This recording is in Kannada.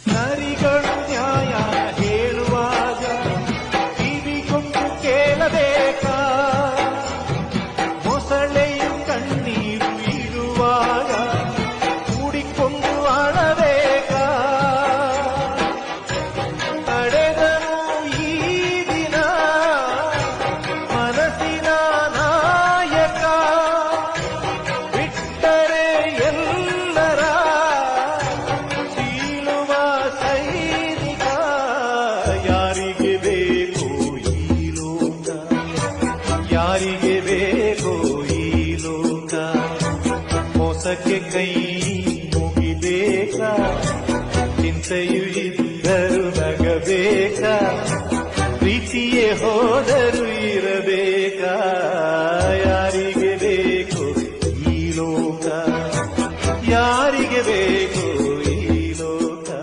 ನರಿಗಳು ನ್ಯಾಯ ಹೇಳುವಾಗ ಕಿವಿಗೊಂಡು ಕೇಳಬೇಕಾ? ಮೊಸಳೆಯು ಕಣ್ಣೀರು ಇಡುವಾಗ ಕೂಡಿಕೊಂಡು ಅಳಬೇಕಾ? ತಡೆದನು ಈ ದಿನ ಮನಸ್ಸಿನ ನಾಯಕ, ಬಿಟ್ಟರೆ ಎಲ್ಲರ ಸೀಳುವ ಸೈನಿಕ. ಯಾರಿಗೆ ಬೇಕು ಈ ಲೋಕ? ಯಾರಿಗೆ ಬೇಕು ಈ ಲೋಕ? ಮೋಸಕ್ಕೆ ಕೈ ಮುಗಿಬೇಕಾ? ಚಿಂತೆಯು ಇದ್ದರು ನಗಬೇಕಾ? ಪ್ರೀತಿಯೇ ಹೋದ